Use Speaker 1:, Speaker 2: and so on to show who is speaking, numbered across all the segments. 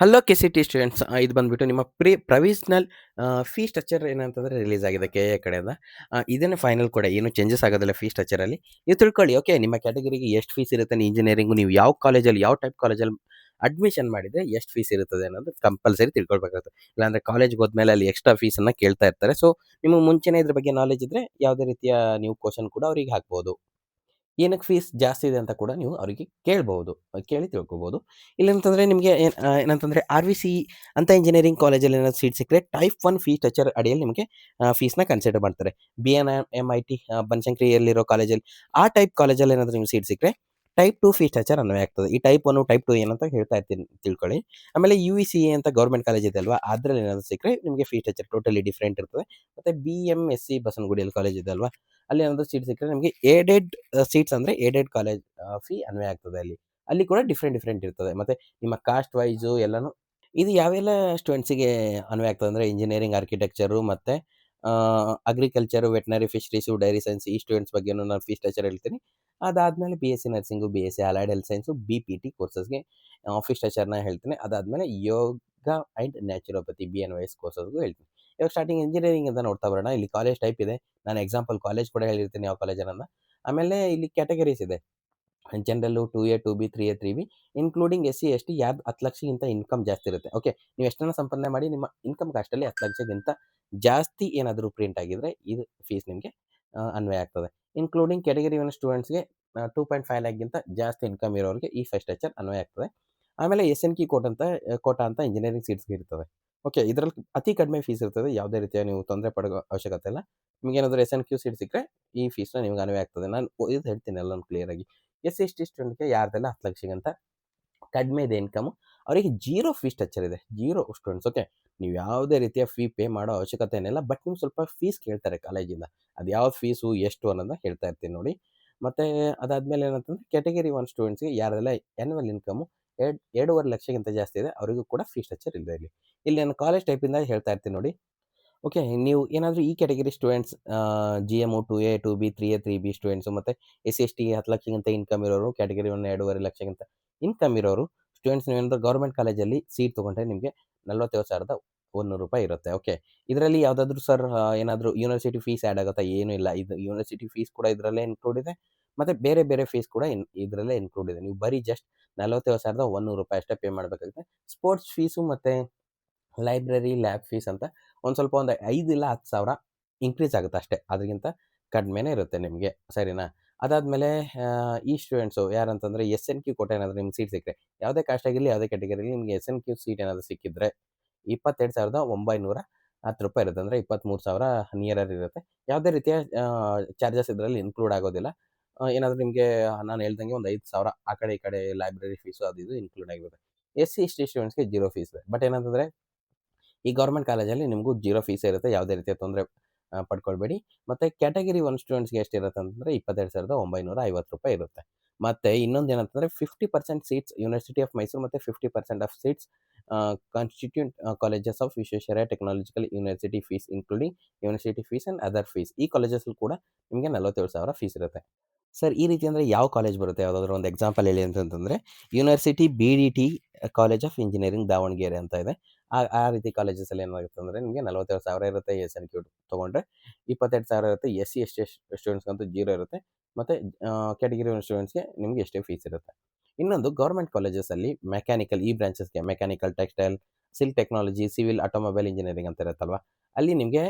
Speaker 1: Hello ಕೆ.ಸಿ.ಟಿ students ಇದು ಬಂದ್ಬಿಟ್ಟು ನಿಮ್ಮ ಪ್ರೊವಿಷನಲ್ ಫೀ ಸ್ಟ್ರಕ್ಚರ್ ಏನಂತಂದ್ರೆ ರಿಲೀಸ್ ಆಗಿದೆ ಕೆ.ಎ ಕಡೆಯಿಂದ. ಇದನ್ನೇ ಫೈನಲ್ ಕೂಡ ಏನು ಚೇಂಜಸ್ ಆಗೋದಿಲ್ಲ ಫೀ ಸ್ಟ್ರಕ್ಚರಲ್ಲಿ. ನೀವು ತಿಳ್ಕೊಳ್ಳಿ ಓಕೆ ನಿಮ್ಮ ಕ್ಯಾಟಗರಿಗೆ ಎಷ್ಟು ಫೀಸ್ ಇರುತ್ತೆ ಇಂಜಿನಿಯರಿಂಗು ನೀವು ಯಾವ ಕಾಲೇಜಲ್ಲಿ ಯಾವ ಟೈಪ್ ಕಾಲೇಜಲ್ಲಿ ಅಡ್ಮಿಷನ್ ಮಾಡಿದ್ರೆ ಎಷ್ಟು ಫೀಸ್ ಇರುತ್ತದೆ ಅನ್ನೋದು ಕಂಪಲ್ಸರಿ ತಿಳ್ಕೊಳ್ಬೇಕಾಗುತ್ತೆ. ಇಲ್ಲಾಂದ್ರೆ ಕಾಲೇಜ್ಗೆ ಹೋದ್ಮೇಲೆ ಅಲ್ಲಿ ಎಕ್ಸ್ಟ್ರಾ ಫೀಸನ್ನು ಕೇಳ್ತಾ ಇರ್ತಾರೆ. ಸೊ ನಿಮಗೆ ಮುಂಚೆನೇ ಇದ್ರ ಬಗ್ಗೆ ನಾಲೆಜ್ ಇದ್ರೆ ಯಾವುದೇ ರೀತಿಯ ನೀವು ಕ್ವಶನ್ ಕೂಡ ಅವರಿಗೆ ಹಾಕ್ಬೋದು. ಏನಕ್ಕೆ ಫೀಸ್ ಜಾಸ್ತಿ ಇದೆ ಅಂತ ಕೂಡ ನೀವು ಅವರಿಗೆ ಕೇಳ್ಬೋದು. ಕೇಳಿ ತಿಳ್ಕೊಬೋದು. ಇಲ್ಲಾಂತಂದ್ರೆ ನಿಮಗೆ ಏನಂತಂದ್ರೆ ಆರ್.ವಿ.ಸಿ ಅಂತ ಇಂಜಿನಿಯರಿಂಗ್ ಕಾಲೇಜಲ್ಲಿ ಏನಾದ್ರು ಸೀಟ್ ಸಿಕ್ಕರೆ ಟೈಪ್ 1 ಫೀ ಸ್ಟ್ರಕ್ಚರ್ ಅಡಿಯಲ್ಲಿ ನಿಮಗೆ ಫೀಸ್‌ನ ಕನ್ಸಿಡರ್ ಮಾಡ್ತಾರೆ. ಬಿ.ಎನ್.ಎಂ.ಐ.ಟಿ ಬನಶಂಕರಿಯಲ್ಲಿರೋ ಕಾಲೇಜಲ್ಲಿ ಆ ಟೈಪ್ ಕಾಲೇಜಲ್ಲಿ ಏನಾದ್ರು ನಿಮ್ಗೆ ಸೀಟ್ ಸಿಕ್ಕರೆ ಟೈಪ್ 2 ಫೀ ಸ್ಟ್ರಕ್ಚರ್ ಅನ್ವಯ ಆಗ್ತದೆ. ಈ ಟೈಪ್ 1, ಟೈಪ್ 2 ಏನಂತ ಹೇಳ್ತಾ ಇರ್ತೀನಿ ತಿಳ್ಕೊಳ್ಳಿ. ಆಮೇಲೆ ಯು.ವಿ.ಸಿ.ಎ ಅಂತ ಗವರ್ಮೆಂಟ್ ಕಾಲೇಜ್ ಇದೆ ಅಲ್ವಾ, ಅದ್ರಲ್ಲಿ ಏನಾದ್ರು ಸಿಕ್ಕರೆ ನಿಮಗೆ ಫೀ ಸ್ಟ್ರಕ್ಚರ್ ಟೋಟಲಿ ಡಿಫರೆಂಟ್ ಇರ್ತದೆ. ಮತ್ತೆ ಬಿ.ಎಂ.ಎಸ್.ಸಿ ಬಸವನಗುಡಿಯಲ್ಲಿ ಕಾಲೇಜ್ ಇದೆ ಅಲ್ವಾ, ಅಲ್ಲಿ ಏನಾದ್ರು ಸೀಟ್ ಸಿಕ್ಕರೆ ನಿಮಗೆ ಏಡೆಡ್ ಸೀಟ್ಸ್ ಅಂದ್ರೆ ಏಡೆಡ್ ಕಾಲೇಜ್ ಫೀ ಅನ್ವಯ ಆಗ್ತದೆ ಅಲ್ಲಿ. ಅಲ್ಲಿ ಕೂಡ ಡಿಫರೆಂಟ್ ಡಿಫರೆಂಟ್ ಇರ್ತದೆ. ಮತ್ತೆ ನಿಮ್ಮ ಕಾಸ್ಟ್ ವೈಸು ಎಲ್ಲಾನು ಇದು ಯಾವೆಲ್ಲ ಸ್ಟೂಡೆಂಟ್ಸಿಗೆ ಅನ್ವಯ ಆಗ್ತದೆ ಅಂದರೆ ಇಂಜಿನಿಯರಿಂಗ್, ಆರ್ಕಿಟೆಕ್ಚರು ಮತ್ತು agriculture, veterinary, fisheries, dairy science ಈ ಸ್ಟೂಡೆಂಟ್ಸ್ ಬಗ್ಗೆನೂ ನಾನು ಫೀಸ್ ಸ್ಟ್ರಕ್ಚರ್ ಹೇಳ್ತೀನಿ. ಅದಾದಮೇಲೆ BSc nursing, BSc allied health science, BPT ಕೋರ್ಸಸ್‌ಗೆ ಫೀಸ್ ಸ್ಟ್ರಕ್ಚರ್ನ ಹೇಳ್ತೀನಿ. ಅದಾದಮೇಲೆ ಯೋಗ ಆ್ಯಂಡ್ ನ್ಯಾಚುರೋಪತಿ ಬಿ.ಎನ್.ವೈ.ಎಸ್ ಕೋರ್ಸಸ್‌ಗೂ ಹೇಳ್ತೀನಿ. ಇವಾಗ ಸ್ಟಾರ್ಟಿಂಗ್ ಇಂಜಿನಿಯರಿಂಗಿಂದ ನೋಡ್ತಾ ಬರೋಣ. ಇಲ್ಲಿ ಕಾಲೇಜ್ ಟೈಪ್ ಇದೆ. ನಾನು ಎಕ್ಸಾಂಪಲ್ ಕಾಲೇಜ್ ಕೂಡ ಹೇಳಿರ್ತೀನಿ ಯಾವ ಕಾಲೇಜ್ ಅನ್ನೋದನ್ನ. ಆಮೇಲೆ ಇಲ್ಲಿ ಕ್ಯಾಟಗರೀಸ್ ಇದೆ. ಜನರಲ್ಲು 2ಎ, 2ಬಿ, 3ಎ, 3ಬಿ including S C, S T ಯಾರ್ದು 10 ಲಕ್ಷಕ್ಕಿಂತ ಇನ್ಕಮ್ ಜಾಸ್ತಿ ಇರುತ್ತೆ. ಓಕೆ, ನೀವು ಎಷ್ಟನ್ನ ಸಂಪಾದನೆ ಮಾಡಿ ನಿಮ್ಮ ಇನ್ಕಮ್ ಕಾಸ್ಟಲ್ಲಿ 10 ಲಕ್ಷಕ್ಕಿಂತ ಜಾಸ್ತಿ ಏನಾದರೂ ಪ್ರಿಂಟ್ ಆಗಿದ್ರೆ ಇದು ಫೀಸ್ ನಿಮಗೆ ಅನ್ವಯ ಆಗ್ತದೆ. ಇನ್ಕ್ಲೂಡಿಂಗ್ ಕ್ಯಾಟಗರಿ 1 ಸ್ಟೂಡೆಂಟ್ಸ್‌ಗೆ 2.5 ಲ್ಯಾಕ್‌ಗಿಂತ ಜಾಸ್ತಿ ಇನ್ಕಮ್ ಇರೋರಿಗೆ ಈ ಫೀಸ್ ಸ್ಟ್ರಕ್ಚರ್ ಅನ್ವಯ ಆಗ್ತದೆ. ಆಮೇಲೆ ಎಸ್.ಎನ್.ಕ್ಯೂ ಕೋಟಾ ಅಂತ ಇಂಜಿನಿಯರಿಂಗ್ ಸೀಟ್ಸ್‌ಗೆ ಇರ್ತದೆ. ಓಕೆ, ಇದರಲ್ಲಿ ಅತಿ ಕಡಿಮೆ ಫೀಸ್ ಇರ್ತದೆ. ಯಾವುದೇ ರೀತಿಯ ನೀವು ತೊಂದರೆ ಪಡೋ ಅವಶ್ಯಕತೆ ಇಲ್ಲ. ನಿಮಗೇನಾದರೂ ಎಸ್.ಎನ್.ಕ್ಯೂ ಸೀಟ್ ಸಿಕ್ಕರೆ ಈ ಫೀಸ್‌ನ ನಿಮ್ಗೆ ಅನ್ವಯ ಆಗ್ತದೆ. ನಾನು ಇದು ಹೇಳ್ತೀನಿ ಎಲ್ಲಾನು ಕ್ಲಿಯರಾಗಿ. ಎಸ್.ಸಿ, ಎಸ್.ಟಿ ಸ್ಟೂಡೆಂಟ್‌ಗೆ ಯಾರ್ದೆಲ್ಲ 10 ಲಕ್ಷಕ್ಕಿಂತ ಕಡಿಮೆ ಇದೆ ಇನ್ಕಮು, ಅವರಿಗೆ ಜೀರೋ ಫೀಸ್ ಸ್ಟ್ರಕ್ಚರ್ ಇದೆ. Zero students okay. ನೀವು ಯಾವುದೇ ರೀತಿಯ ಫೀ ಪೇ ಮಾಡೋ ಅವಶ್ಯಕತೆ ಏನಿಲ್ಲ. ಬಟ್ ನಿಮ್ಗೆ ಸ್ವಲ್ಪ ಫೀಸ್ ಕೇಳ್ತಾರೆ ಕಾಲೇಜಿಂದ. ಅದು ಯಾವ ಫೀಸು, ಎಷ್ಟು ಅನ್ನೋದನ್ನ ಹೇಳ್ತಾ ಇರ್ತೀನಿ ನೋಡಿ. ಮತ್ತು ಅದಾದಮೇಲೆ ಏನಂತಂದ್ರೆ ಕ್ಯಾಟಗರಿ 1 ಸ್ಟೂಡೆಂಟ್ಸ್‌ಗೆ ಯಾರೆಲ್ಲ ಆ್ಯನ್ಯುವಲ್ ಇನ್ಕಮು 2.5 ಲಕ್ಷಕ್ಕಿಂತ ಜಾಸ್ತಿ ಇದೆ ಅವರಿಗೂ ಕೂಡ ಫೀಸ್ ಸ್ಟ್ರಕ್ಚರ್ ಇದೆ ಇಲ್ಲಿ. ಇಲ್ಲಿ ನಾನು ಕಾಲೇಜ್ ಟೈಪಿಂದ ಹೇಳ್ತಾ ಇರ್ತೀನಿ ನೋಡಿ. ಓಕೆ, ನೀವು ಏನಾದರೂ ಈ ಕ್ಯಾಟಗರಿ ಸ್ಟೂಡೆಂಟ್ಸ್ ಜಿ.ಎಮ್, 2ಎ, 2ಬಿ, 3ಎ, 3ಬಿ ಸ್ಟೂಡೆಂಟ್ಸು ಮತ್ತು ಎಸ್.ಸಿ, ಎಸ್.ಟಿ 10 ಲಕ್ಷಕ್ಕಿಂತ ಇನ್ಕಮ್ ಇರೋರು, ಕ್ಯಾಟಗರಿ 1 2.5 ಲಕ್ಷಕ್ಕಿಂತ ಇನ್ಕಮ್ ಇರೋರು ಸ್ಟೂಡೆಂಟ್ಸ್ ನೀವೇನಾದರೂ ಗೌರ್ಮೆಂಟ್ ಕಾಲೇಜಲ್ಲಿ ಸೀಟ್ ತೊಗೊಂಡ್ರೆ ನಿಮಗೆ 47,100 ರೂಪಾಯಿ ಇರುತ್ತೆ. ಓಕೆ, ಇದರಲ್ಲಿ ಯಾವುದಾದ್ರೂ ಸರ್ ಏನಾದರೂ ಯೂನಿವರ್ಸಿಟಿ ಫೀಸ್ ಆ್ಯಡ್ ಆಗುತ್ತಾ? ಏನೂ ಇಲ್ಲ. ಇದು ಯೂನಿವರ್ಸಿಟಿ ಫೀಸ್ ಕೂಡ ಇದರಲ್ಲೇ ಇನ್ಕ್ಲೂಡ್ ಇದೆ. ಮತ್ತು ಬೇರೆ ಬೇರೆ ಫೀಸ್ ಕೂಡ ಇದರಲ್ಲೇ ಇನ್ಕ್ಲೂಡ್ ಇದೆ. ನೀವು ಬರೀ ಜಸ್ಟ್ 47,100 ರೂಪಾಯಿ ಅಷ್ಟೇ ಪೇ ಮಾಡಬೇಕಾಗುತ್ತೆ. ಸ್ಪೋರ್ಟ್ಸ್ ಫೀಸು ಮತ್ತು ಲೈಬ್ರರಿ, ಲ್ಯಾಬ್ ಫೀಸ್ ಅಂತ ಒಂದು 5 ಇಲ್ಲ 10,000 ಇನ್ಕ್ರೀಸ್ ಆಗುತ್ತೆ ಅಷ್ಟೇ. ಅದಕ್ಕಿಂತ ಕಡಿಮೆನೇ ಇರುತ್ತೆ ನಿಮಗೆ, ಸರಿನಾ? ಅದಾದಮೇಲೆ ಈ ಸ್ಟೂಡೆಂಟ್ಸು ಯಾರಂತಂದರೆ ಎಸ್.ಎನ್.ಕ್ಯೂ ಕೋಟಾ ಏನಾದರೂ ನಿಮ್ಗೆ ಸೀಟ್ ಸಿಕ್ಕರೆ, ಯಾವುದೇ ಕಾಸ್ಟ್ ಆಗಿರಲಿ ಯಾವುದೇ ಕ್ಯಾಟಗರಿಲಿ ನಿಮಗೆ ಎಸ್.ಎನ್.ಕ್ಯೂ ಸೀಟ್ ಏನಾದರೂ ಸಿಕ್ಕಿದ್ರೆ 22,910 ರೂಪಾಯಿ ಇರುತ್ತೆ. ಅಂದರೆ 23,000 ನಿಯರರ್ ಇರುತ್ತೆ. ಯಾವುದೇ ರೀತಿಯ ಚಾರ್ಜಸ್ ಇದರಲ್ಲಿ ಇನ್ಕ್ಲೂಡ್ ಆಗೋದಿಲ್ಲ. ಏನಾದರೂ ನಿಮಗೆ ನಾನು ಹೇಳ್ದಂಗೆ ಒಂದು 5,000 ಆ ಕಡೆ ಈ ಕಡೆ ಲೈಬ್ರರಿ ಫೀಸು ಅದು ಇದು ಇನ್ಕ್ಲೂಡ್ ಆಗಿರುತ್ತೆ. ಎಸ್.ಸಿ, ಎಸ್.ಟಿ ಸ್ಟೂಡೆಂಟ್ಸ್‌ಗೆ ಜೀರೋ ಫೀಸ್ ಇದೆ. ಬಟ್ ಏನಂತಂದರೆ ಈ ಗೌರ್ಮೆಂಟ್ ಕಾಲೇಜಲ್ಲಿ ನಿಮಗೂ ಜೀರೋ ಫೀಸೇ ಇರುತ್ತೆ. ಯಾವುದೇ ರೀತಿಯ ತೊಂದರೆ ಪಡ್ಕೊಳ್ಬೇಡಿ. ಮತ್ತು ಕ್ಯಾಟಗರಿ 1 ಸ್ಟೂಡೆಂಟ್ಸ್‌ಗೆ ಎಷ್ಟಿರುತ್ತೆ ಅಂತಂದರೆ 22,950 ರೂಪಾಯಿ ಇರುತ್ತೆ. ಮತ್ತು ಇನ್ನೊಂದೇನಂತಂದರೆ 50% ಸೀಟ್ಸ್ ಯೂನಿವರ್ಸಿಟಿ ಆಫ್ ಮೈಸೂರು ಮತ್ತು 50% of seats constituent colleges of Visvesvaraya technological university fees including university fees and other fees. ಈ ಕಾಲೇಜಸ್ಸಲ್ಲಿ ಕೂಡ ನಿಮಗೆ 47,000 ಫೀಸ್ ಇರುತ್ತೆ. ಸರ್ ಈ ರೀತಿ ಅಂದರೆ ಯಾವ ಕಾಲೇಜ್ ಬರುತ್ತೆ? ಯಾವುದಾದ್ರೂ ಒಂದು ಎಕ್ಸಾಂಪಲ್ ಹೇಳಿ ಅಂತಂತಂದರೆ university BDT college of engineering Davanagere ಅಂತ ಇದೆ. ಆ ರೀತಿ ಕಾಲೇಜಸಲ್ಲಿ ಏನಾಗುತ್ತೆ ಅಂದರೆ ನಿಮಗೆ 47,000 ಇರುತ್ತೆ ಎಸ್.ಎನ್.ಕ್ಯೂ ತೊಗೊಂಡ್ರೆ, 22,000 ಇರುತ್ತೆ. ಎಸ್.ಸಿ, ಎಸ್.ಟಿ ಸ್ಟೂಡೆಂಟ್ಸ್ಗಂತೂ ಜೀರೋ ಇರುತ್ತೆ. ಮತ್ತು ಕ್ಯಾಟಗರಿ 1 ಸ್ಟೂಡೆಂಟ್ಸ್‌ಗೆ ನಿಮಗೆ ಎಷ್ಟೇ ಫೀಸ್ ಇರುತ್ತೆ. ಇನ್ನೊಂದು ಗೌರ್ಮೆಂಟ್ ಕಾಲೇಜಸಲ್ಲಿ ಮೆಕ್ಯಾನಿಕಲ್ ಈ ಬ್ರಾಂಚಸ್‌ಗೆ mechanical, textile, silk technology, civil, automobile engineering ಅಂತ ಇರುತ್ತಲ್ವಾ, ಅಲ್ಲಿ ನಿಮಗೆ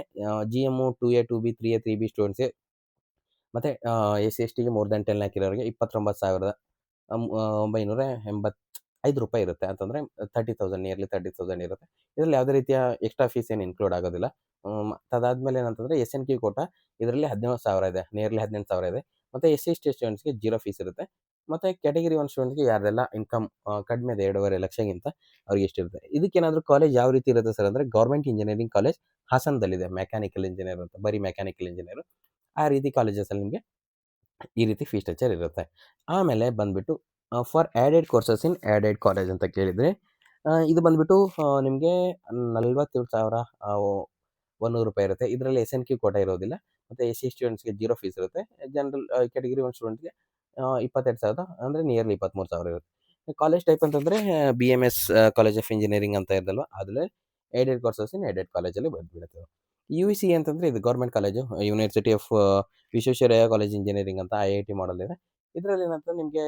Speaker 1: ಜಿ.ಎಮ್, 2ಎ, 2ಬಿ, 3ಎ, 3ಬಿ ಸ್ಟೂಡೆಂಟ್ಸ್‌ಗೆ ಮತ್ತು ಎಸ್.ಸಿ, ಎಸ್.ಟಿಗೆ ಮೋರ್ ದ್ಯಾನ್ 10 ಲ್ಯಾಕ್ ಇರೋರಿಗೆ 29,985 ರೂಪಾಯಿ ಇರುತ್ತೆ. ಅಂತಂದರೆ 30,000 ನಿಯರ್ಲಿ 30,000 ಇರುತ್ತೆ. ಇದರಲ್ಲಿ ಯಾವುದೇ ರೀತಿಯ ಎಕ್ಸ್ಟ್ರಾ ಫೀಸ್ ಏನು ಇನ್ಕ್ಲೂಡ್ ಆಗೋದಿಲ್ಲ. ಅದಾದಮೇಲೆ ಏನಂತಂದರೆ ಎಸ್.ಎನ್.ಕ್ಯೂ ಕೋಟಾ ಇದರಲ್ಲಿ 17,000 ಇದೆ. ನಿಯರ್ಲಿ 18,000 ಇದೆ. ಮತ್ತು ಎಸ್.ಸಿ, ಎಸ್.ಟಿ ಸ್ಟೂಡೆಂಟ್ಸ್‌ಗೆ ಜೀರೋ ಫೀಸ್ ಇರುತ್ತೆ. ಮತ್ತು ಕ್ಯಾಟಗರಿ 1 ಸ್ಟೂಡೆಂಟ್ಸ್‌ಗೆ ಯಾರ್ದೆಲ್ಲ ಇನ್ಕಮ್ ಕಡಿಮೆ ಇದೆ 2.5 ಲಕ್ಷಕ್ಕಿಂತ ಅವ್ರಿಗೆ ಎಷ್ಟಿರುತ್ತೆ. ಇದಕ್ಕೇನಾದರೂ ಕಾಲೇಜ್ ಯಾವ ರೀತಿ ಇರುತ್ತೆ ಸರ್ ಅಂದರೆ ಗೌರ್ಮೆಂಟ್ ಇಂಜಿನಿಯರಿಂಗ್ ಕಾಲೇಜ್ ಹಾಸನದಲ್ಲಿದೆ. ಮೆಕ್ಯಾನಿಕಲ್ ಇಂಜಿನಿಯರ್ ಅಂತ, ಬರೀ ಮೆಕ್ಯಾನಿಕಲ್ ಇಂಜಿನಿಯರು. ಆ ರೀತಿ ಕಾಲೇಜಸಲ್ಲಿ ನಿಮಗೆ ಈ ರೀತಿ ಫೀಸ್ ಸ್ಟ್ರಕ್ಚರ್ ಇರುತ್ತೆ. ಆಮೇಲೆ ಬಂದ್ಬಿಟ್ಟು for added courses in added college ಅಂತ ಕೇಳಿದರೆ ಇದು ಬಂದ್ಬಿಟ್ಟು ನಿಮಗೆ 47,100 ರೂಪಾಯಿ ಇರುತ್ತೆ. ಇದರಲ್ಲಿ ಎಸ್.ಎನ್.ಕ್ಯೂ ಕೋಟಾ ಇರೋದಿಲ್ಲ. ಮತ್ತು ಎಸ್.ಸಿ ಸ್ಟೂಡೆಂಟ್ಸ್‌ಗೆ ಜೀರೋ ಫೀಸ್ ಇರುತ್ತೆ. ಜನರಲ್ ಕ್ಯಾಟಗರಿ 1 ಸ್ಟೂಡೆಂಟ್ಸ್‌ಗೆ 22,000 ಅಂದರೆ ನಿಯರ್ಲಿ 23,000 ಇರುತ್ತೆ. ಕಾಲೇಜ್ ಟೈಪ್ ಅಂತಂದರೆ BMS ಕಾಲೇಜ್ ಆಫ್ ಇಂಜಿನಿಯರಿಂಗ್ ಅಂತ ಇದ್ದಲ್ವ ಅದರಲ್ಲೇ ಏಡೆಡ್ ಕೋರ್ಸಸ್ ಇನ್ ಏಡೆಡ್ ಕಾಲೇಜಲ್ಲಿ ಬಂದುಬಿಡುತ್ತೆ. UEC ಅಂತಂದರೆ ಇದು government college, university of Visvesvaraya college engineering ಅಂತ IIT ಮಾಡಲ್ ಇದೆ. ಇದರಲ್ಲಿ ಏನಂತ ನಿಮಗೆ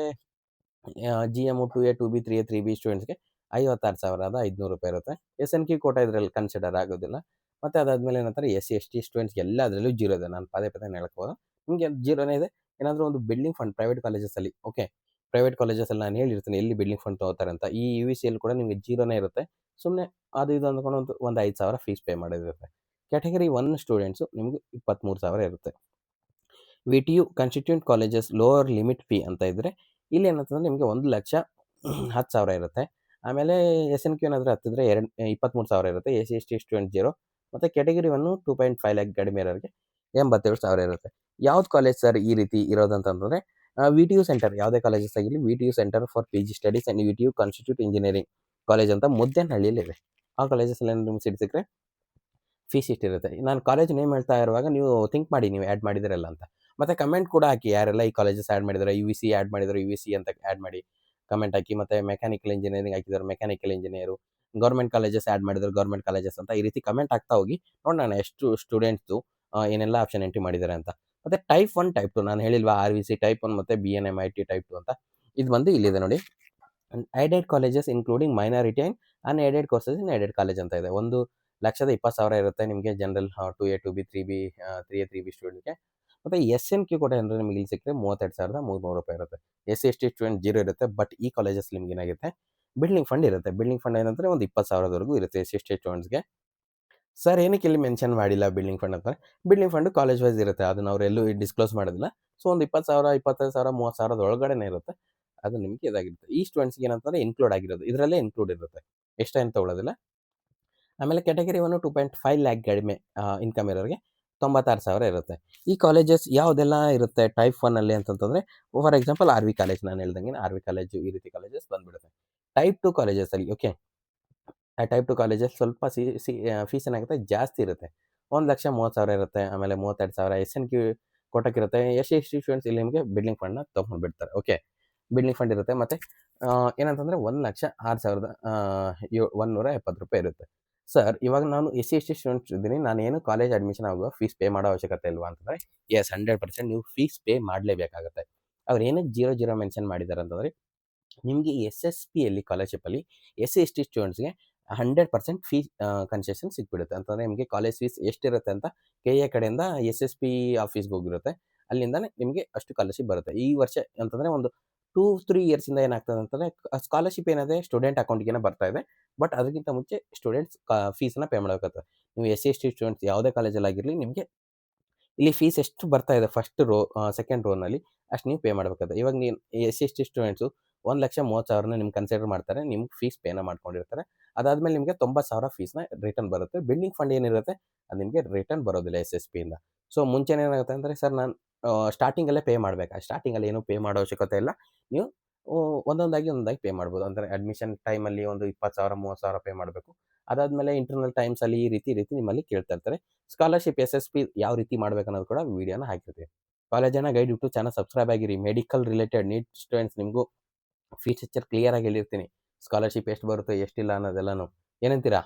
Speaker 1: GM 2A 2B 3A 3B ಸ್ಟೂಡೆಂಟ್ಸ್ಗೆ 56,500 ರೂಪಾಯಿ ಇರುತ್ತೆ. SNQ ಕೋಟಾ ಇದರಲ್ಲಿ ಕನ್ಸಿಡರ್ ಆಗೋದಿಲ್ಲ. ಮತ್ತು ಅದಾದಮೇಲೆ ಏನಂತಾರೆ SC ST ಸ್ಟೂಡೆಂಟ್ಸ್ಗೆ ಎಲ್ಲದರಲ್ಲೂ ಜೀರೋ ಇದೆ. ನಾನು ಪದೇ ಪದೇ ಹೇಳಕ್ಕೆ ಹೋಗಲ್ಲ, ನಿಮಗೆ ಜೀರೋನೇ ಇದೆ. ಏನಾದರೂ ಒಂದು ಬಿಲ್ಡಿಂಗ್ ಫಂಡ್ ಪ್ರೈವೇಟ್ ಕಾಲೇಜಸಲ್ಲಿ, ಓಕೆ, ಪ್ರೈವೇಟ್ ಕಾಲೇಜಸಲ್ಲಿ ನಾನು ಹೇಳಿರ್ತೀನಿ ಎಲ್ಲಿ ಬಿಲ್ಡಿಂಗ್ ಫಂಡ್ ತೊಗೋತಾರೆ ಅಂತ. ಈ UECಯಲ್ಲಿ ಕೂಡ ನಿಮಗೆ ಜೀರೋನೇ ಇರುತ್ತೆ. ಸುಮ್ಮನೆ ಅದು ಇದು ಅಂದ್ಕೊಂಡು ಒಂದು 5,000 ಫೀಸ್ ಪೇ ಮಾಡೋದಿರುತ್ತೆ. ಕ್ಯಾಟಗರಿ 1 ಸ್ಟೂಡೆಂಟ್ಸು ನಿಮಗೆ 23,000 ಇರುತ್ತೆ. VTU constituent colleges lower limit fee ಅಂತ ಇದ್ದರೆ ಇಲ್ಲಿ ಏನಂತಂದರೆ ನಿಮಗೆ 1,10,000 ಇರುತ್ತೆ. ಆಮೇಲೆ SNQ ಏನಾದರೂ ಹತ್ತಿದ್ರೆ 23,000 ಇರುತ್ತೆ. SC ST student zero. ಮತ್ತು ಕ್ಯಾಟಗರಿ 1 2.5 ಲ್ಯಾಕ್ ಕಡಿಮೆ ಇರೋರಿಗೆ 87,000 ಇರುತ್ತೆ. ಯಾವ್ದು ಕಾಲೇಜ್ ಸರ್ ಈ ರೀತಿ ಇರೋದಂತಂದರೆ VTU ಸೆಂಟರ್, ಯಾವುದೇ ಕಾಲೇಜಸ್ ಆಗಿರಲಿ VTU centre for PG studies and VTU constitute engineering college ಅಂತ ಮುದ್ದೇನಹಳ್ಳಿಯಲ್ಲಿದೆ. ಆ ಕಾಲೇಜಸಲ್ಲಿ ನಿಮ್ಗೆ ಸೀಟ್ ಸಿಕ್ಕರೆ ಫೀಸ್ ಇಷ್ಟಿರುತ್ತೆ. ನಾನು ಕಾಲೇಜ್ ನೇಮ್ ಹೇಳ್ತಾ ಇರುವಾಗ ನೀವು ಥಿಂಕ್ ಮಾಡಿ ನೀವು ಆ್ಯಡ್ ಮಾಡಿದಿರಲ್ಲ ಅಂತ. ಮತ್ತು ಕಮೆಂಟ್ ಕೂಡ ಹಾಕಿ ಯಾರೆಲ್ಲ ಈ ಕಾಲೇಜಸ್ ಆ್ಯಡ್ ಮಾಡಿದ್ದಾರೆ, UEC ಆ್ಯಡ್ ಮಾಡಿದ್ದಾರೆ, UEC ಅಂತ ಆ್ಯಡ್ ಮಾಡಿ ಕಮೆಂಟ್ ಹಾಕಿ. ಮತ್ತು ಮೆಕ್ಯಾನಿಕಲ್ ಇಂಜಿನಿಯರಿಂಗ್ ಹಾಕಿದ್ದಾರೆ, mechanical engineer, government colleges add ಮಾಡಿದ್ದಾರೆ, ಗೌರ್ಮೆಂಟ್ ಕಾಲೇಜಸ್ ಅಂತ ಈ ರೀತಿ ಕಮೆಂಟ್ ಆಗ್ತಾ ಹೋಗಿ ನೋಡೋಣ ಎಷ್ಟು ಸ್ಟೂಡೆಂಟ್ಸು ಏನೆಲ್ಲ ಆಪ್ಷನ್ ಎಂಟ್ರಿ ಮಾಡಿದ್ದಾರೆ ಅಂತ. ಮತ್ತು ಟೈಪ್ 1 ಟೈಪ್ 2 ನಾನು ಹೇಳಿಲ್ವಾ, RVC ಟೈಪ್ 1 ಮತ್ತು BNMIT ಟೈಪ್ 2 ಅಂತ. ಇದು ಬಂದು ಇಲ್ಲಿದೆ ನೋಡಿ, aided colleges including minority and unaided courses in aided college ಅಂತ ಇದೆ. 1,20,000 ಇರುತ್ತೆ ನಿಮಗೆ general 2A 2B 3B 3A 3B ಸ್ಟೂಡೆಂಟ್ಗೆ. ಮತ್ತು SNQ ಕೂಡ ಅಂದರೆ ನಿಮಗೆ ಇಲ್ಲಿ ಸಿಕ್ಕರೆ 32,300 ರೂಪಾಯಿ ಇರುತ್ತೆ. SC ST ಸ್ಟೂಡೆಂಟ್ ಜೀರೋ ಇರುತ್ತೆ. ಬಟ್ ಈ ಕಾಲೇಜಸ್ ನಿಮ್ಗೆ ಏನಾಗುತ್ತೆ ಬಿಲ್ಡಿಂಗ್ ಫಂಡ್ ಇರುತ್ತೆ. ಬಿಲ್ಡಿಂಗ್ ಫಂಡ್ ಏನಂದರೆ ಒಂದು 20,000ವರೆಗೂ ಇರುತ್ತೆ SC ST ಸ್ಟೂಡೆಂಟ್ಸ್ಗೆ. ಸರ್ ಏನಕ್ಕೆ ಇಲ್ಲಿ ಮೆನ್ಷನ್ ಮಾಡಿಲ್ಲ ಬಿಲ್ಡಿಂಗ್ ಫಂಡ್ ಅಂತ? ಬಿಲ್ಡಿಂಗ್ ಫಂಡು ಕಾಲೇಜ್ ವೈಸ್ ಇರುತ್ತೆ, ಅದನ್ನ ಅವ್ರು ಎಲ್ಲೂ ಡಿಸ್ಕ್ಲೋಸ್ ಮಾಡೋದಿಲ್ಲ. ಸೊ ಒಂದು 20,000 25,000 30,000 ಒಳಗಡೆನೇ ಇರುತ್ತೆ. ಅದು ನಿಮಗೆ ಇದಾಗಿರುತ್ತೆ. ಈ ಸ್ಟೂಡೆಂಟ್ಸ್ಗೆ ಏನಂತಂದರೆ ಇನ್ಕ್ಲೂಡ್ ಆಗಿರೋದು, ಇದರಲ್ಲೇ ಇನ್ಕ್ಲೂಡ್ ಇರುತ್ತೆ, ಎಷ್ಟೇನು ತೊಗೊಳ್ಳೋದಿಲ್ಲ. ಆಮೇಲೆ ಕ್ಯಾಟಗರಿ 1 2.5 ಲ್ಯಾಕ್ ಕಡಿಮೆ ಇನ್ಕಮ್ ಇರೋರಿಗೆ 96,000 ಇರುತ್ತೆ. ಈ ಕಾಲೇಜಸ್ ಯಾವುದೆಲ್ಲ ಇರುತ್ತೆ ಟೈಪ್ 1 ಅಲ್ಲಿ ಅಂತಂತಂದರೆ, ಫಾರ್ ಎಕ್ಸಾಂಪಲ್ RV ಕಾಲೇಜ್, ನಾನು ಹೇಳ್ದಂಗೆ RV ಕಾಲೇಜು ಈ ರೀತಿ ಕಾಲೇಜಸ್ ಬಂದುಬಿಡುತ್ತೆ. ಟೈಪ್ 2 ಕಾಲೇಜಸಲ್ಲಿ, ಓಕೆ, ಆ ಟೈಪ್ 2 ಕಾಲೇಜಸ್ ಸ್ವಲ್ಪ ಫೀಸ್ ಏನಾಗುತ್ತೆ ಜಾಸ್ತಿ ಇರುತ್ತೆ. 1,30,000 ಇರುತ್ತೆ. ಆಮೇಲೆ 32,000 SNQ ಕೋಟಕ್ಕಿರುತ್ತೆ. SC ST ಸ್ಟೂಡೆಂಟ್ಸ್ ಇಲ್ಲಿ ನಿಮಗೆ ಬಿಲ್ಡಿಂಗ್ ಫಂಡ್ನ ತೊಗೊಂಡ್ಬಿಡ್ತಾರೆ. ಓಕೆ, ಬಿಲ್ಡಿಂಗ್ ಫಂಡ್ ಇರುತ್ತೆ. ಮತ್ತು ಏನಂತಂದರೆ 1,06,170 ರೂಪಾಯಿ ಇರುತ್ತೆ. ಸರ್ ಇವಾಗ ನಾನು SC ST ಸ್ಟೂಡೆಂಟ್ಸ್ ಇದ್ದೀನಿ, ನಾನೇನು ಕಾಲೇಜ್ ಅಡ್ಮಿಷನ್ ಆಗುವಾಗ ಫೀಸ್ ಪೇ ಮಾಡೋ ಅವಶ್ಯಕತೆ ಇಲ್ವಾ ಅಂತಂದರೆ, ಎಸ್ 100% ನೀವು ಫೀಸ್ ಪೇ ಮಾಡಲೇಬೇಕಾಗುತ್ತೆ. ಅವ್ರು ಏನಕ್ಕೆ 0 ಮೆನ್ಷನ್ ಮಾಡಿದ್ದಾರೆ ಅಂತಂದರೆ, ನಿಮಗೆ SSPಯಲ್ಲಿ ಸ್ಕಾಲರ್‌ಶಿಪ್ಪಲ್ಲಿ SC ST ಸ್ಟೂಡೆಂಟ್ಸ್ಗೆ 100% ಫೀಸ್ ಕನ್ಸೆಷನ್ ಸಿಕ್ಬಿಡುತ್ತೆ. ಅಂತಂದರೆ ನಿಮಗೆ ಕಾಲೇಜ್ ಫೀಸ್ ಎಷ್ಟಿರುತ್ತೆ ಅಂತ KA ಕಡೆಯಿಂದ SSP ಆಫೀಸ್ಗೆ ಹೋಗಿರುತ್ತೆ. ಅಲ್ಲಿಂದನೇ ನಿಮಗೆ ಅಷ್ಟು ಸ್ಕಾಲರ್‌ಶಿಪ್ ಬರುತ್ತೆ. ಈ ವರ್ಷ ಅಂತಂದರೆ ಒಂದು 2-3 ಇಯರ್ಸಿಂದ ಏನಾಗ್ತದೆ ಅಂತಂದರೆ ಸ್ಕಾಲರ್‌ಶಿಪ್ ಏನಿದೆ ಸ್ಟೂಡೆಂಟ್ ಅಕೌಂಟ್ಗೇನೆ ಬರ್ತಾ ಇದೆ. ಬಟ್ ಅದಕ್ಕಿಂತ ಮುಂಚೆ ಸ್ಟೂಡೆಂಟ್ಸ್ ಫೀಸನ್ನು ಪೇ ಮಾಡಬೇಕಾಗುತ್ತೆ. ನೀವು SC ST ಸ್ಟೂಡೆಂಟ್ಸ್ ಯಾವುದೇ ಕಾಲೇಜಲ್ಲಾಗಿರಲಿ ನಿಮಗೆ ಇಲ್ಲಿ ಫೀಸ್ ಎಷ್ಟು ಬರ್ತಾ ಇದೆ ಫಸ್ಟ್ ಸೆಕೆಂಡ್ ರೋನಲ್ಲಿ ಅಷ್ಟು ನೀವು ಪೇ ಮಾಡಬೇಕಾಗುತ್ತೆ. ಇವಾಗ ನೀನು SC ST ಸ್ಟೂಡೆಂಟ್ಸು 1,30,000 ನಿಮ್ಗೆ ಕನ್ಸಿಡರ್ ಮಾಡ್ತಾರೆ, ನಿಮ್ಗೆ ಫೀಸ್ ಪೇನ ಮಾಡ್ಕೊಂಡಿರ್ತಾರೆ. ಅದಾದಮೇಲೆ ನಿಮಗೆ 90,000 ಫೀಸ್ನ ರಿಟರ್ನ್ ಬರುತ್ತೆ. ಬಿಲ್ಡಿಂಗ್ ಫಂಡ್ ಏನಿರುತ್ತೆ ಅದು ನಿಮಗೆ ರಿಟರ್ನ್ ಬರೋದಿಲ್ಲ SSPಯಿಂದ. ಸೊ ಮುಂಚೆನೇ ಏನಾಗುತ್ತೆ ಅಂದರೆ, ಸರ್ ನಾನು ಸ್ಟಾರ್ಟಿಂಗಲ್ಲೇ ಪೇ ಮಾಡಬೇಕಾ? ಸ್ಟಾರ್ಟಿಂಗಲ್ಲಿ ಏನೂ ಪೇ ಮಾಡೋ ಅವಶ್ಯಕತೆ ಇಲ್ಲ. ನೀವು ಒಂದೊಂದಾಗಿ ಪೇ ಮಾಡ್ಬೋದು. ಅಂದರೆ ಅಡ್ಮಿಷನ್ ಟೈಮಲ್ಲಿ ಒಂದು 20,000 30,000 ಪೇ ಮಾಡಬೇಕು. ಅದಾದಮೇಲೆ ಇಂಟರ್ನಲ್ ಟೈಮ್ಸಲ್ಲಿ ಈ ರೀತಿ ನಿಮ್ಮಲ್ಲಿ ಕೇಳ್ತಾ ಇರ್ತಾರೆ. ಸ್ಕಾಲರ್‌ಶಿಪ್ SSP ಯಾವ ರೀತಿ ಮಾಡ್ಬೇಕನ್ನೋದು ಕೂಡ ವಿಡಿಯೋನ ಹಾಕಿರ್ತೀವಿ. ಕಾಲೇಜನ್ನ ಗೈಡ್ ಯೂಟ್ಯೂಬ್ ಚಾನಲ್ ಸಬ್ಸ್ಕ್ರೈಬ್ ಆಗಿರಿ. ಮೆಡಿಕಲ್ ರಿಲೇಟೆಡ್ ನೀಟ್ ಸ್ಟೂಡೆಂಟ್ಸ್ ನಿಮಗೂ ಫೀಸ್ ಸ್ಟ್ರಕ್ಚರ್ ಕ್ಲಿಯರಾಗಿ ಹೇಳಿರ್ತೀನಿ. ಸ್ಕಾಲರ್‌ಶಿಪ್ ಎಷ್ಟು ಬರುತ್ತೆ ಎಷ್ಟಿಲ್ಲ ಅನ್ನೋದೆಲ್ಲನೂ. ಏನಂತೀರಾ?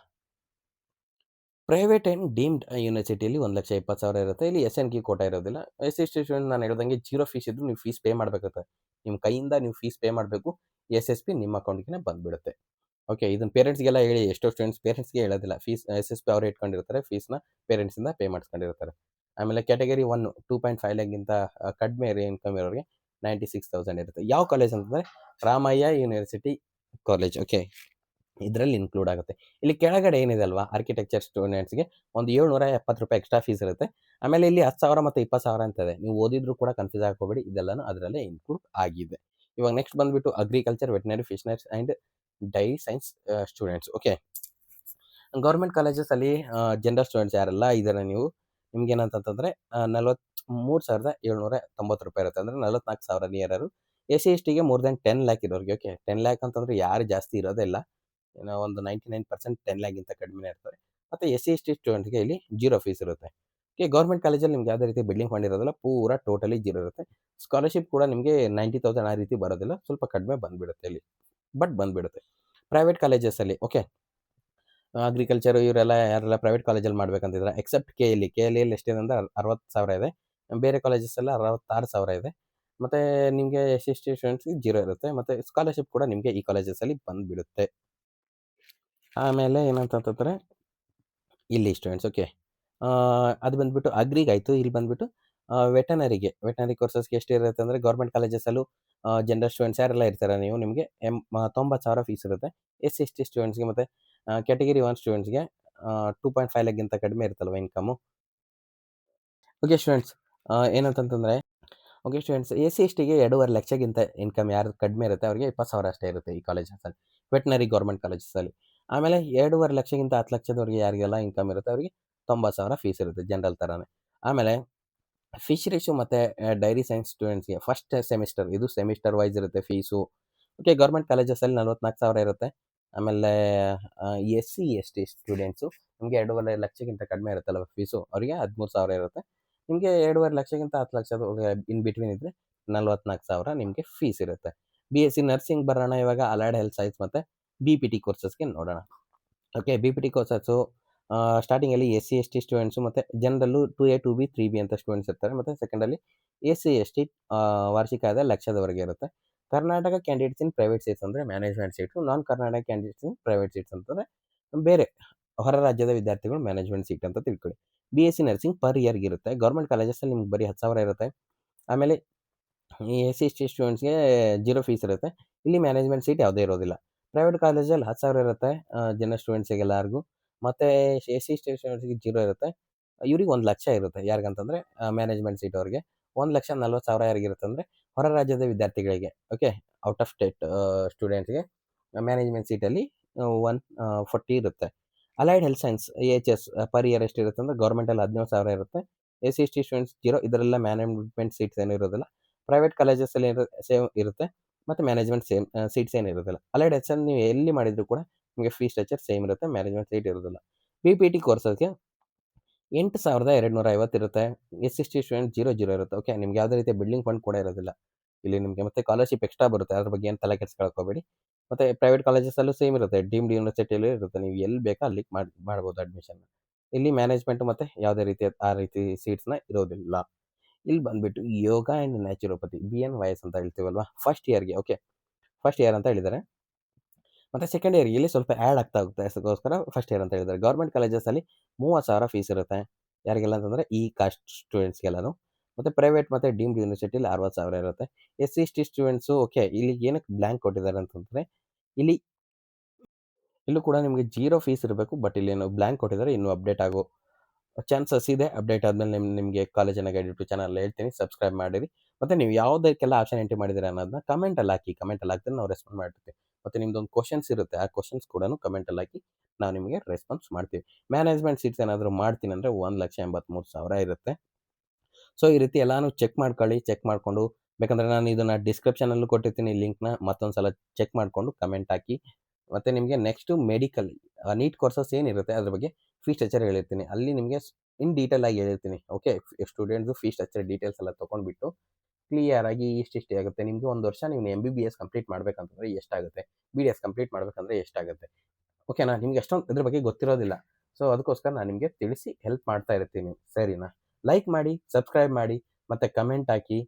Speaker 1: ಪ್ರೈವೇಟ್ ಆ್ಯಂಡ್ ಡೀಮ್ಡ್ ಯೂನಿವರ್ಸಿಟಿಯಲ್ಲಿ 1,20,000 ಇರುತ್ತೆ. ಇಲ್ಲಿ SNQ ಕೋಟಾ ಇರೋದಿಲ್ಲ. SC ST ಸ್ಟೂಡೆಂಟ್ ನಾನು ಹೇಳ್ದಂಗೆ ಜೀರೋ ಫೀಸ್ ಇದ್ದರೂ ನೀವು ಫೀಸ್ ಪೇ ಮಾಡಬೇಕಾಗುತ್ತೆ. ನಿಮ್ಮ ಕೈಯಿಂದ ನೀವು ಫೀಸ್ ಪೇ ಮಾಡಬೇಕು. SSP ನಿಮ್ಮ ಅಕೌಂಟ್ಗೆ ಬಂದುಬಿಡುತ್ತೆ. ಓಕೆ, ಇದನ್ನು ಪೇರೆಂಟ್ಸ್ಗೆಲ್ಲ ಹೇಳಿ. ಎಷ್ಟೋ ಸ್ಟೂಡೆಂಟ್ಸ್ ಪೇರೆಂಟ್ಸ್ಗೆ ಹೇಳೋದಿಲ್ಲ. ಫೀಸ್ SSP ಅವರೇ ಇಟ್ಕೊಂಡಿರ್ತಾರೆ, ಫೀಸ್ನ ಪೇರೆಂಟ್ಸಿಂದ ಪೇ ಮಾಡಿಸ್ಕೊಂಡಿರ್ತಾರೆ. ಆಮೇಲೆ ಕ್ಯಾಟಗರಿ 1 2.5 ಲ್ಯಾಕ್ಗಿಂತ ಕಡಿಮೆ ಇನ್ಕಮ್ ಇರೋರಿಗೆ 96,000 ಇರುತ್ತೆ. ಯಾವ ಕಾಲೇಜ್ ಅಂತಂದರೆ ರಾಮಯ್ಯ ಯೂನಿವರ್ಸಿಟಿ ಕಾಲೇಜ್. ಓಕೆ, ಇದರಲ್ಲಿ ಇನ್ಕ್ಲೂಡ್ ಆಗುತ್ತೆ. ಇಲ್ಲಿ ಕೆಳಗಡೆ ಏನಿದೆ ಅಲ್ವಾ, ಆರ್ಕಿಟೆಕ್ಚರ್ ಸ್ಟೂಡೆಂಟ್ಸ್ಗೆ ಒಂದು 770 ರೂಪಾಯಿ ಎಕ್ಸ್ಟ್ರಾ ಫೀಸ್ ಇರುತ್ತೆ. ಆಮೇಲೆ ಇಲ್ಲಿ 10,000 ಮತ್ತು 20,000 ಅಂತ ಇದೆ. ನೀವು ಓದಿದ್ರು ಕೂಡ ಕನ್ಫ್ಯೂಸ್ ಹಾಕೋಬೇಡಿ, ಇದೆಲ್ಲನೂ ಅದರಲ್ಲೇ ಇನ್ಕ್ಲೂಡ್ ಆಗಿದೆ. ಇವಾಗ ನೆಕ್ಸ್ಟ್ ಬಂದುಬಿಟ್ಟು agriculture, veterinary, fisheries and dairy science students. Okay, government ಕಾಲೇಜಸಲ್ಲಿ ಜನರಲ್ ಸ್ಟೂಡೆಂಟ್ಸ್ ಯಾರೆಲ್ಲ ಇದ್ದಾರೆ ನೀವು, ನಿಮ್ಗೇನಂತಂತಂದರೆ 43,790 ರೂಪಾಯಿ ಇರುತ್ತೆ. ಅಂದರೆ 44,000 ನಿಯರರು. SC STಗೆ ಮೋರ್ ದ್ಯಾನ್ 10 ಲ್ಯಾಕ್ ಇರೋರಿಗೆ. ಓಕೆ, 10 ಲ್ಯಾಕ್ ಅಂತಂದರೆ ಯಾರು ಜಾಸ್ತಿ ಇರೋದೇ ಇಲ್ಲ. ಏನೋ ಒಂದು 99% 10 ಲ್ಯಾಕ್ಗಿಂತ ಕಡಿಮೆನೇ ಇರ್ತಾರೆ. ಮತ್ತು SC ST ಸ್ಟೂಡೆಂಟ್ಸ್ಗೆ ಇಲ್ಲಿ ಜೀರೋ ಫೀಸ್ ಇರುತ್ತೆ. ಓಕೆ, ಗೌರ್ಮೆಂಟ್ ಕಾಲೇಜಲ್ಲಿ ನಿಮ್ಗೆ ಯಾವುದೇ ರೀತಿ ಬಿಲ್ಡಿಂಗ್ ಫಂಡ್ ಇರೋದಿಲ್ಲ, ಪೂರಾ ಟೋಟಲಿ ಜೀರೋ ಇರುತ್ತೆ. ಸ್ಕಾಲರ್‌ಶಿಪ್ ಕೂಡ ನಿಮಗೆ 90,000 ಆ ರೀತಿ ಬರೋದಿಲ್ಲ, ಸ್ವಲ್ಪ ಕಡಿಮೆ ಬಂದುಬಿಡುತ್ತೆ ಇಲ್ಲಿ. ಬಟ್ ಬಂದುಬಿಡುತ್ತೆ. ಪ್ರೈವೇಟ್ ಕಾಲೇಜಸಲ್ಲಿ ಓಕೆ, ಅಗ್ರಿಕಲ್ಚರು ಇವರೆಲ್ಲ ಯಾರೆಲ್ಲ ಪ್ರೈವೇಟ್ ಕಾಲೇಜಲ್ಲಿ ಮಾಡ್ಬೇಕಂತಿದ್ರೆ ಎಕ್ಸೆಪ್ಟ್ ಕೆ ಎಲ್ ಇಯಲ್ಲಿ ಎಷ್ಟಿದೆ ಅಂದರೆ 60,000 ಇದೆ. ಬೇರೆ ಕಾಲೇಜಸ್ಸೆಲ್ಲ 66,000 ಇದೆ. ಮತ್ತು ನಿಮಗೆ ಎಸ್.ಸಿ ಸ್ಟೂಡೆಂಟ್ಸ್‌ಗೆ 0 ಇರುತ್ತೆ. ಮತ್ತು ಸ್ಕಾಲರ್‌ಶಿಪ್ ಕೂಡ ನಿಮಗೆ ಈ ಕಾಲೇಜಸಲ್ಲಿ ಬಂದುಬಿಡುತ್ತೆ. ಆಮೇಲೆ ಏನಂತಂತಂದ್ರೆ ಇಲ್ಲಿ ಸ್ಟೂಡೆಂಟ್ಸ್ ಓಕೆ. ಅದು ಬಂದ್ಬಿಟ್ಟು ಅಗ್ರಿಗಾಯಿತು. ಇಲ್ಲಿ ಬಂದ್ಬಿಟ್ಟು ವೆಟನರಿ ಕೋರ್ಸಸ್‌ಗೆ ಎಷ್ಟಿರುತ್ತೆ ಅಂದರೆ ಗೌರ್ಮೆಂಟ್ ಕಾಲೇಜಸಲ್ಲೂ ಜನರಲ್ ಸ್ಟೂಡೆಂಟ್ಸ್ ಯಾರೆಲ್ಲ ಇರ್ತಾರೆ ನೀವು ನಿಮಗೆ 90,000 ಫೀಸ್ ಇರುತ್ತೆ. ಎಸ್.ಸಿ ಸ್ಟೂಡೆಂಟ್ಸ್‌ಗೆ ಮತ್ತು ಕ್ಯಾಟಗರಿ 1 ಸ್ಟೂಡೆಂಟ್ಸ್‌ಗೆ 2.5 ಲ್ಯಾಕ್‌ಗಿಂತ ಕಡಿಮೆ ಇರುತ್ತಲ್ವ ಇನ್ಕಮು. ಓಕೆ ಸ್ಟೂಡೆಂಟ್ಸ್, ಏನಂತಂತಂದರೆ ಓಕೆ ಸ್ಟೂಡೆಂಟ್ಸ್, ಎಸ್.ಸಿ ಎರಡೂವರೆ ಲಕ್ಷಕ್ಕಿಂತ ಇನ್ಕಮ್ ಯಾರು ಕಡಿಮೆ ಇರುತ್ತೆ ಅವ್ರಿಗೆ 20,000 ಅಷ್ಟೇ ಇರುತ್ತೆ ಈ ಕಾಲೇಜಸಲ್ಲಿ, ವೆಟನರಿ ಗೌರ್ಮೆಂಟ್ ಕಾಲೇಜಸಲ್ಲಿ. ಆಮೇಲೆ 2.5 ಲಕ್ಷಕ್ಕಿಂತ 10 ಲಕ್ಷದವರೆಗೆ ಯಾರಿಗೆಲ್ಲ ಇನ್ಕಮ್ ಇರುತ್ತೆ ಅವರಿಗೆ 90,000 ಫೀಸ್ ಇರುತ್ತೆ ಜನರಲ್ ಥರನೇ. ಆಮೇಲೆ ಫಿಶರೀಸು ಮತ್ತು ಡೈರಿ ಸೈನ್ಸ್ ಸ್ಟೂಡೆಂಟ್ಸ್‌ಗೆ ಫಸ್ಟ್ ಸೆಮಿಸ್ಟರ್, ಇದು ಸೆಮಿಸ್ಟರ್ ವೈಸ್ ಇರುತ್ತೆ ಫೀಸು. ಓಕೆ, ಗೌರ್ಮೆಂಟ್ ಕಾಲೇಜಸಲ್ಲಿ 44,000 ಇರುತ್ತೆ. ಆಮೇಲೆ ಎಸ್.ಸಿ ಸ್ಟೂಡೆಂಟ್ಸು ನಿಮಗೆ 2.5 ಲಕ್ಷಕ್ಕಿಂತ ಕಡಿಮೆ ಇರುತ್ತಲ್ವ ಫೀಸು, ಅವರಿಗೆ 13,000 ಇರುತ್ತೆ. ನಿಮಗೆ 2.5 ಲಕ್ಷಕ್ಕಿಂತ 10 ಲಕ್ಷದೊಳಗೆ ಇನ್ ಬಿಟ್ವೀನ್ ಇದ್ದರೆ 44,000 ನಿಮಗೆ ಫೀಸ್ ಇರುತ್ತೆ. ಬಿ.ಎಸ್ಸಿ ನರ್ಸಿಂಗ್ ಬರೋಣ ಇವಾಗ. ಅಲೈಡ್ ಹೆಲ್ತ್ ಸೈನ್ಸ್ ಮತ್ತು ಬಿ.ಪಿ.ಟಿ ಕೋರ್ಸಸ್‌ಗೆ ನೋಡೋಣ. ಓಕೆ, ಬಿ.ಪಿ.ಟಿ ಕೋರ್ಸಸ್ಸು ಸ್ಟಾರ್ಟಿಂಗಲ್ಲಿ ಎಸ್.ಸಿ ಸ್ಟೂಡೆಂಟ್ಸು ಮತ್ತು ಜನರಲ್ಲು 2A 2B 3B ಅಂತ ಸ್ಟೂಡೆಂಟ್ಸ್ ಇರ್ತಾರೆ. ಮತ್ತು ಸೆಕೆಂಡಲ್ಲಿ ಎಸ್.ಸಿ ವಾರ್ಷಿಕ ಆದಾಯ ಲಕ್ಷದವರೆಗೆ ಇರುತ್ತೆ. Karnataka candidates in private seats ಅಂದರೆ management seat. Non Karnataka candidates in private seats ಅಂತಂದರೆ ಬೇರೆ ಹೊರ ರಾಜ್ಯದ ವಿದ್ಯಾರ್ಥಿಗಳು ಮ್ಯಾನೇಜ್ಮೆಂಟ್ ಸೀಟ್ ಅಂತ ತಿಳ್ಕೊಳ್ಳಿ. ಬಿ.ಎಸ್ಸಿ ನರ್ಸಿಂಗ್ ಪರ್ ಇಯರ್‌ಗೆ ಇರುತ್ತೆ. ಗೌರ್ಮೆಂಟ್ ಕಾಲೇಜಸಲ್ಲಿ ನಿಮ್ಗೆ ಬರೀ 10,000 ಇರುತ್ತೆ. ಆಮೇಲೆ ಈ ಎಸ್.ಸಿ ಸ್ಟೂಡೆಂಟ್ಸ್‌ಗೆ 0 ಫೀಸ್ ಇರುತ್ತೆ. ಇಲ್ಲಿ ಮ್ಯಾನೇಜ್ಮೆಂಟ್ ಸೀಟ್ ಯಾವುದೇ ಇರೋದಿಲ್ಲ. ಪ್ರೈವೇಟ್ ಕಾಲೇಜಲ್ಲಿ 10,000 ಇರುತ್ತೆ ಜನರಲ್ ಸ್ಟೂಡೆಂಟ್ಸಿಗೆ ಎಲ್ಲರಿಗೂ. ಮತ್ತು ಎಸ್.ಸಿ ಸ್ಟೂಡೆಂಟ್ಸ್‌ಗೆ 0 ಇರುತ್ತೆ. ಇವ್ರಿಗೆ 1 ಲಕ್ಷ ಇರುತ್ತೆ. ಯಾರಿಗಂತಂದರೆ ಮ್ಯಾನೇಜ್ಮೆಂಟ್ ಸೀಟ್ ಅವರಿಗೆ 1,40,000 ಯಾರಿಗಿರುತ್ತೆ ಅಂದರೆ ಹೊರ ರಾಜ್ಯದ ವಿದ್ಯಾರ್ಥಿಗಳಿಗೆ. ಓಕೆ, ಔಟ್ ಆಫ್ ಸ್ಟೇಟ್ ಸ್ಟೂಡೆಂಟ್ಸ್‌ಗೆ ಮ್ಯಾನೇಜ್ಮೆಂಟ್ ಸೀಟಲ್ಲಿ 140 ಇರುತ್ತೆ. Allied health science AHS per year ಎಷ್ಟಿರುತ್ತೆ ಅಂದರೆ ಗೌರ್ಮೆಂಟಲ್ಲಿ 17,000 ಇರುತ್ತೆ. ಎಸ್.ಸಿ ಸ್ಟೂಡೆಂಟ್ಸ್ 0, ಇದರೆಲ್ಲ ಮ್ಯಾನೇಜ್ಮೆಂಟ್ ಸೀಟ್ಸ್ ಏನೂ ಇರೋದಿಲ್ಲ. ಪ್ರೈವೇಟ್ ಕಾಲೇಜಸಲ್ಲಿ ಸೇಮ್ ಇರುತ್ತೆ. ಮತ್ತು ಮ್ಯಾನೇಜ್ಮೆಂಟ್ ಸೀಟ್ಸ್ ಏನು ಇರೋದಿಲ್ಲ. ಅಲೈಡ್ ಹೆಚ್ ನೀವು ಎಲ್ಲಿ ಮಾಡಿದರೂ ಕೂಡ ನಿಮಗೆ ಫೀಸ್ ಸ್ಟ್ರಕ್ಚರ್ ಸೇಮ್ ಇರುತ್ತೆ. ಮ್ಯಾನೇಜ್ಮೆಂಟ್ ಸೀಟ್ ಇರೋದಿಲ್ಲ. ಬಿ.ಪಿ.ಟಿ ಕೋರ್ಸಸ್‌ಗೆ 8,250 ಇರುತ್ತೆ. ಎಸ್.ಸಿ ಸ್ಟೂಡೆಂಟ್ 0 ಇರುತ್ತೆ. ಓಕೆ, ನಿಮ್ಗೆ ಯಾವುದೇ ರೀತಿಯ ಬಿಲ್ಡಿಂಗ್ ಫಂಡ್ ಕೂಡ ಇರೋದಿಲ್ಲ ಇಲ್ಲಿ ನಿಮಗೆ. ಮತ್ತು ಸ್ಕಾಲರ್‌ಶಿಪ್ ಎಕ್ಸ್ಟ್ರಾ ಬರುತ್ತೆ. ಅದ್ರ ಬಗ್ಗೆ ಏನು ತಲೆ ಕೆಡಿಸ್ಕೊಳ್ಳೋಕೆ ಹೋಗಬೇಡಿ. ಮತ್ತು ಪ್ರೈವೇಟ್ ಕಾಲೇಜಸಲ್ಲೂ ಸೇಮ್ ಇರುತ್ತೆ. ಡೀಮ್ಡ್ ಯೂನಿವರ್ಸಿಟಿಯಲ್ಲೂ ಇರುತ್ತೆ. ನೀವು ಎಲ್ಲಿ ಬೇಕೋ ಅಲ್ಲಿಗೆ ಮಾಡ್ಬೋದು ಅಡ್ಮಿಷನ್. ಇಲ್ಲಿ ಮ್ಯಾನೇಜ್ಮೆಂಟ್ ಮತ್ತು ಯಾವುದೇ ರೀತಿಯ ಆ ರೀತಿ ಸೀಟ್ಸ್‌ನ ಇರೋದಿಲ್ಲ. ಇಲ್ಲಿ ಬಂದ್ಬಿಟ್ಟು ಯೋಗ ಆ್ಯಂಡ್ ನ್ಯಾಚುರೋಪತಿ BNYS ಅಂತ ಹೇಳ್ತೀವಲ್ವಾ, ಫಸ್ಟ್ ಇಯರ್‌ಗೆ. ಓಕೆ, ಫಸ್ಟ್ ಇಯರ್ ಅಂತ ಹೇಳಿದ್ದಾರೆ. ಮತ್ತು ಸೆಕೆಂಡ್ ಇಯರ್‌ಗೆ ಇಲ್ಲಿ ಸ್ವಲ್ಪ ಆ್ಯಡ್ ಆಗ್ತಾ ಹೋಗುತ್ತೆ. ಅದಕ್ಕೋಸ್ಕರ ಫಸ್ಟ್ ಇಯರ್ ಅಂತ ಹೇಳಿದ್ದಾರೆ. ಗೌರ್ಮೆಂಟ್ ಕಾಲೇಜಸಲ್ಲಿ 30,000 ಫೀಸ್ ಇರುತ್ತೆ. ಯಾರಿಗೆಲ್ಲ ಅಂತಂದರೆ ಈ ಕಾಸ್ಟ್ ಸ್ಟೂಡೆಂಟ್ಸ್‌ಗೆಲ್ಲನು. ಮತ್ತು ಪ್ರೈವೇಟ್ ಮತ್ತು ಡೀಮ್ಡ್ ಯೂನಿವರ್ಸಿಟಿಲಿ 60,000 ಇರುತ್ತೆ. ಎಸ್.ಸಿ ಸ್ಟೂಡೆಂಟ್ಸು ಓಕೆ, ಇಲ್ಲಿ ಏನಕ್ಕೆ ಬ್ಲ್ಯಾಂಕ್ ಕೊಟ್ಟಿದ್ದಾರೆ ಅಂತಂದರೆ ಇಲ್ಲಿ ಇಲ್ಲೂ ಕೂಡ ನಿಮಗೆ 0 ಫೀಸ್ ಇರಬೇಕು. ಬಟ್ ಇಲ್ಲೇನು ಬ್ಲ್ಯಾಂಕ್ ಕೊಟ್ಟಿದ್ದಾರೆ. ಇನ್ನೂ ಅಪ್ಡೇಟ್ ಆಗೋ ಚಾನ್ಸಸ್ ಇದೆ. ಅಪ್ಡೇಟ್ ಆದಮೇಲೆ ನಿಮಗೆ ಕಾಲೇಜಿನ ಗೈಡ್ ಯೂಟ್ಯೂಬ್ ಚಾನಲ್ ಹೇಳ್ತೀನಿ, ಸಬ್ಸ್ಕ್ರೈಬ್ ಮಾಡಿರಿ. ಮತ್ತು ನೀವು ಯಾವುದಕ್ಕೆಲ್ಲ ಆಪ್ಷನ್ ಎಂಟ್ರಿ ಮಾಡಿದ್ದೀರಾ ಅನ್ನೋದನ್ನ ಕಮೆಂಟಲ್ಲಿ ಹಾಕಿ. ಕಮೆಂಟಲ್ಲಿ ಹಾಕಿದ್ರೆ ನಾವು ರೆಸ್ಪಾಂಡ್ ಮಾಡ್ತೀವಿ. ಮತ್ತು ನಿಮ್ದೊಂದು ಕ್ವಶನ್ಸ್ ಇರುತ್ತೆ, ಆ ಕ್ವಶನ್ಸ್ ಕೂಡ ಕಮೆಂಟಲ್ಲಿ ಹಾಕಿ, ನಾವು ನಿಮಗೆ ರೆಸ್ಪಾನ್ಸ್ ಮಾಡ್ತೀವಿ. ಮ್ಯಾನೇಜ್ಮೆಂಟ್ ಸೀಟ್ಸ್ ಏನಾದರೂ ಮಾಡ್ತೀನಿ ಅಂದರೆ 1,83,000 ಇರುತ್ತೆ. ಸೊ ಈ ರೀತಿ ಎಲ್ಲಾನು ಚೆಕ್ ಮಾಡ್ಕೊಳ್ಳಿ. ಚೆಕ್ ಮಾಡಿಕೊಂಡು ಬೇಕಂದರೆ ನಾನು ಇದನ್ನು ಡಿಸ್ಕ್ರಿಪ್ಷನಲ್ಲೂ ಕೊಟ್ಟಿರ್ತೀನಿ ಲಿಂಕ್‌ನ. ಮತ್ತೊಂದು ಸಲ ಚೆಕ್ ಮಾಡಿಕೊಂಡು ಕಮೆಂಟ್ ಹಾಕಿ. ಮತ್ತು ನಿಮಗೆ ನೆಕ್ಸ್ಟು ಮೆಡಿಕಲ್ ನೀಟ್ ಕೋರ್ಸಸ್ ಏನಿರುತ್ತೆ ಅದ್ರ ಬಗ್ಗೆ ಫೀಸ್ ಸ್ಟ್ರಕ್ಚರ್ ಹೇಳಿರ್ತೀನಿ. ಅಲ್ಲಿ ನಿಮಗೆ ಇನ್ ಡೀಟೇಲ್ ಆಗಿ ಹೇಳಿರ್ತೀನಿ. ಓಕೆ, ಸ್ಟೂಡೆಂಟ್ಸ್‌ದು ಫೀಸ್ ಸ್ಟ್ರಕ್ಚರ್ ಡೀಟೇಲ್ಸ್ ಎಲ್ಲ ತೊಗೊಂಡ್ಬಿಟ್ಟು ಕ್ಲಿಯರ್ ಆಗಿ ಇಷ್ಟಿಷ್ಟೇ ಆಗುತ್ತೆ. ನಿಮಗೆ 1 ವರ್ಷ ನೀವು MBBS ಕಂಪ್ಲೀಟ್ ಮಾಡಬೇಕಂತಂದ್ರೆ ಎಷ್ಟಾಗುತ್ತೆ, BDS ಕಂಪ್ಲೀಟ್ ಮಾಡಬೇಕಂದ್ರೆ ಎಷ್ಟಾಗುತ್ತೆ. ಓಕೆನಾ? ನಿಮ್ಗೆ ಅಷ್ಟೊಂದು ಇದ್ರ ಬಗ್ಗೆ ಗೊತ್ತಿರೋದಿಲ್ಲ. ಸೊ ಅದಕ್ಕೋಸ್ಕರ ನಾನು ನಿಮಗೆ ತಿಳಿಸಿ ಹೆಲ್ಪ್ ಮಾಡ್ತಾ ಇರ್ತೀನಿ. ಸರಿನಾ? ಲೈಕ್ ಮಾಡಿ, ಸಬ್ಸ್ಕ್ರೈಬ್ ಮಾಡಿ, ಮತ್ತು ಕಮೆಂಟ್ ಹಾಕಿ.